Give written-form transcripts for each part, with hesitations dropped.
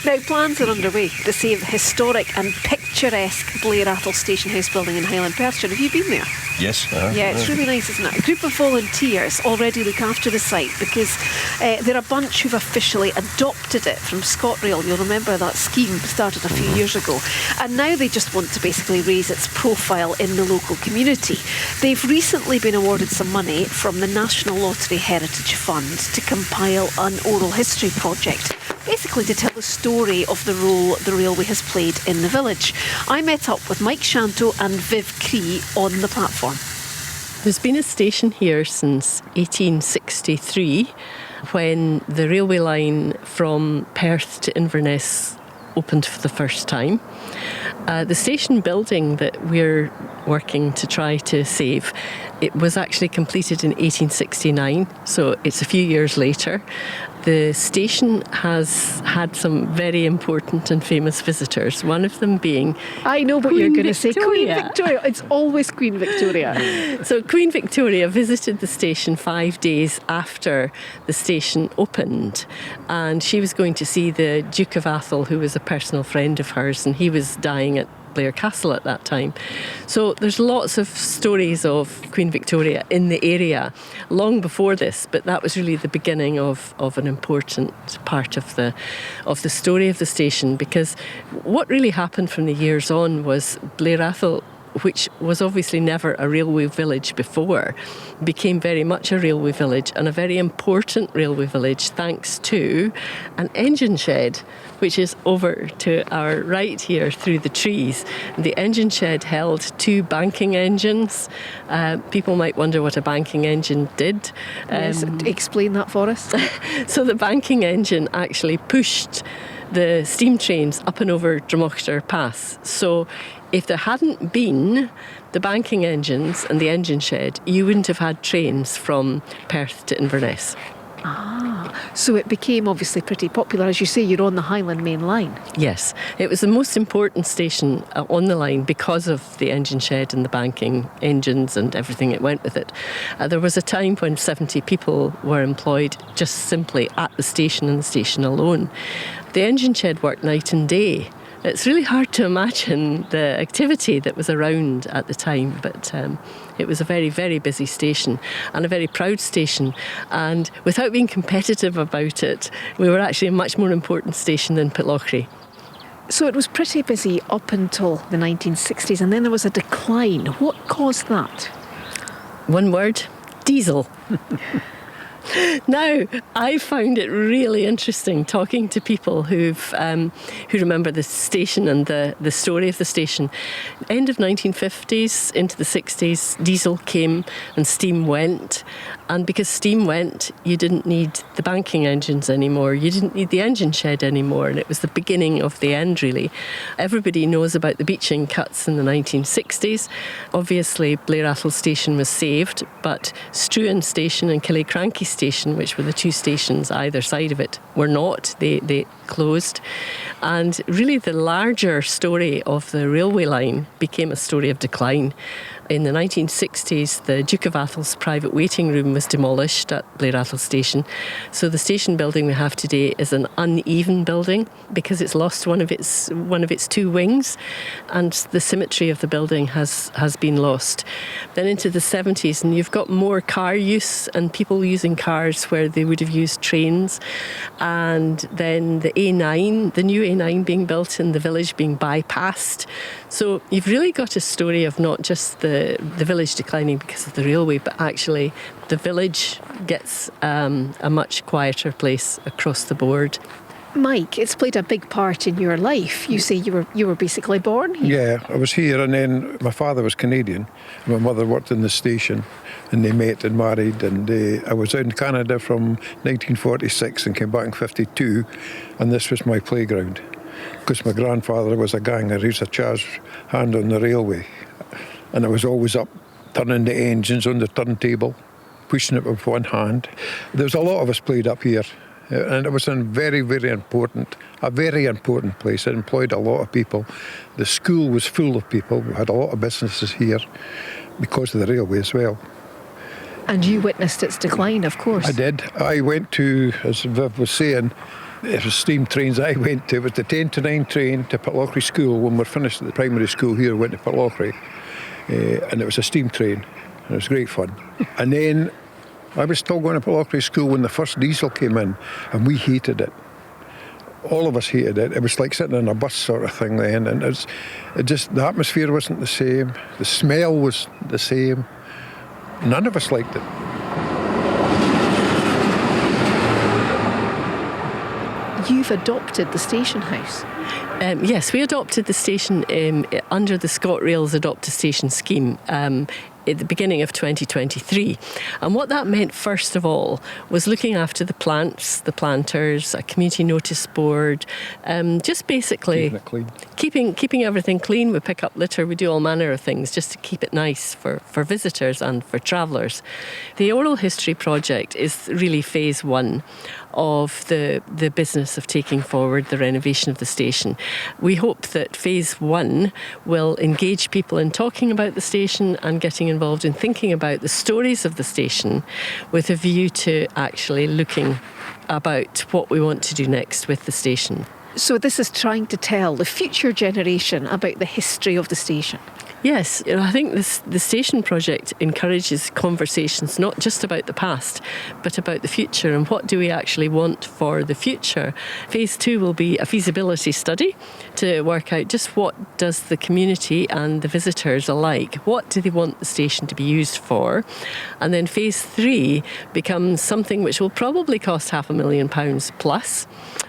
Now, plans are underway to save the historic and picturesque Blair Atholl Station House building in Highland Perthshire. Have you been there? Yes. Yeah, it's really nice, isn't it? A group of volunteers already look after the site because they're a bunch who've officially adopted it from ScotRail. You'll remember that scheme started a few years ago. And now they just want to basically raise its profile in the local community. They've recently been awarded some money from the National Lottery Heritage Fund to compile an oral history project, basically to tell the story of the role the railway has played in the village. I met up with Mike Shanto and Viv Cree on the platform. There's been a station here since 1863 when the railway line from Perth to Inverness opened for the first time. The station building that we're working to try to save, it was actually completed in 1869, so it's a few years later. The station has had some very important and famous visitors, one of them being I know what Queen you're going to say. Queen Victoria. Victoria. It's always Queen Victoria. So Queen Victoria visited the station 5 days after the station opened, and she was going to see the Duke of Atholl, who was a personal friend of hers, and he was dying at Blair Castle at that time. So there's lots of stories of Queen Victoria in the area long before this, but that was really the beginning of an important part of the story of the station, because what really happened from the years on was Blair Atholl, which was obviously never a railway village before, became very much a railway village, and a very important railway village thanks to an engine shed, which is over to our right here through the trees. The engine shed held 2 banking engines. People might wonder what a banking engine did. Yes, explain that for us. So the banking engine actually pushed the steam trains up and over Drumochter Pass. So if there hadn't been the banking engines and the engine shed, you wouldn't have had trains from Perth to Inverness. So it became obviously pretty popular. As you say, you're on the Highland Main Line. Yes, it was the most important station on the line because of the engine shed and the banking engines and everything that went with it. There was a time when 70 people were employed just simply at the station and the station alone. The engine shed worked night and day. It's really hard to imagine the activity that was around at the time, but it was a very, very busy station and a very proud station. And without being competitive about it, we were actually a much more important station than Pitlochry. So it was pretty busy up until the 1960s, and then there was a decline. What caused that? One word: diesel. Now, I found it really interesting talking to people who remember the station and the story of the station. End of 1950s into the 60s, diesel came and steam went. And because steam went, you didn't need the banking engines anymore. You didn't need the engine shed anymore. And it was the beginning of the end, really. Everybody knows about the beaching cuts in the 1960s. Obviously, Blair Atholl Station was saved, but Struan Station and Killiecrankie Station, which were the 2 stations either side of it, were not. They closed. And really the larger story of the railway line became a story of decline. In the 1960s, the Duke of Atholl's private waiting room was demolished at Blair Atholl Station. So the station building we have today is an uneven building because it's lost one of its 2 wings, and the symmetry of the building has been lost. Then into the 70s, and you've got more car use and people using cars where they would have used trains. And then the A9, the new A9 being built and the village being bypassed. So you've really got a story of not just the village declining because of the railway, but actually the village gets a much quieter place across the board. Mike, it's played a big part in your life. You say you were basically born here. Yeah, I was here, and then my father was Canadian. My mother worked in the station, and they met and married. And I was in Canada from 1946 and came back in 52, and this was my playground. Because my grandfather was a ganger, he was a charge hand on the railway, and I was always up turning the engines on the turntable, pushing it with one hand. There was a lot of us played up here. And it was a very, very important place. It employed a lot of people. The school was full of people. We had a lot of businesses here because of the railway as well. And you witnessed its decline, of course. I did. I went to, as Viv was saying, It was steam trains I went to. It was the 10 to 9 train to Pitlochry School. When we finished at the primary school here, we went to Pitlochry. And it was a steam train. And it was great fun. And then I was still going to Pitlochry School when the first diesel came in, and we hated it. All of us hated it. It was like sitting in a bus sort of thing then, and the atmosphere wasn't the same. The smell was the same. None of us liked it. You've adopted the station house. Yes, we adopted the station under the ScotRail's Adopt a Station scheme at the beginning of 2023. And what that meant, first of all, was looking after the plants, the planters, a community notice board, just basically Keeping it clean. Keeping everything clean. We pick up litter, we do all manner of things just to keep it nice for visitors and for travellers. The Oral History Project is really phase one of the business of taking forward the renovation of the station. We hope that phase one will engage people in talking about the station and getting involved in thinking about the stories of the station with a view to actually looking about what we want to do next with the station. So this is trying to tell the future generation about the history of the station. Yes, I think the station project encourages conversations not just about the past, but about the future and what do we actually want for the future. Phase 2 will be a feasibility study to work out just what does the community and the visitors alike, what do they want the station to be used for. And then phase 3 becomes something which will probably cost £500,000 plus,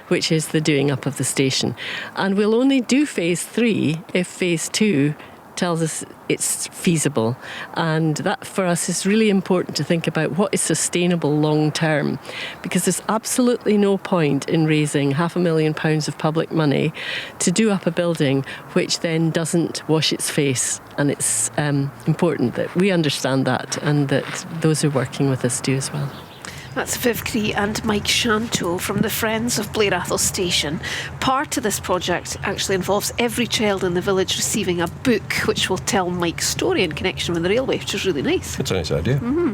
which is the doing up of the station. And we'll only do phase 3 if phase 2 tells us it's feasible. And that for us is really important to think about what is sustainable long term, because there's absolutely no point in raising £500,000 of public money to do up a building which then doesn't wash its face. And it's important that we understand that and that those who are working with us do as well. That's Viv Cree and Mike Shanto from the Friends of Blair Atholl Station. Part of this project actually involves every child in the village receiving a book which will tell Mike's story in connection with the railway, which is really nice. It's a nice idea. Mm-hmm.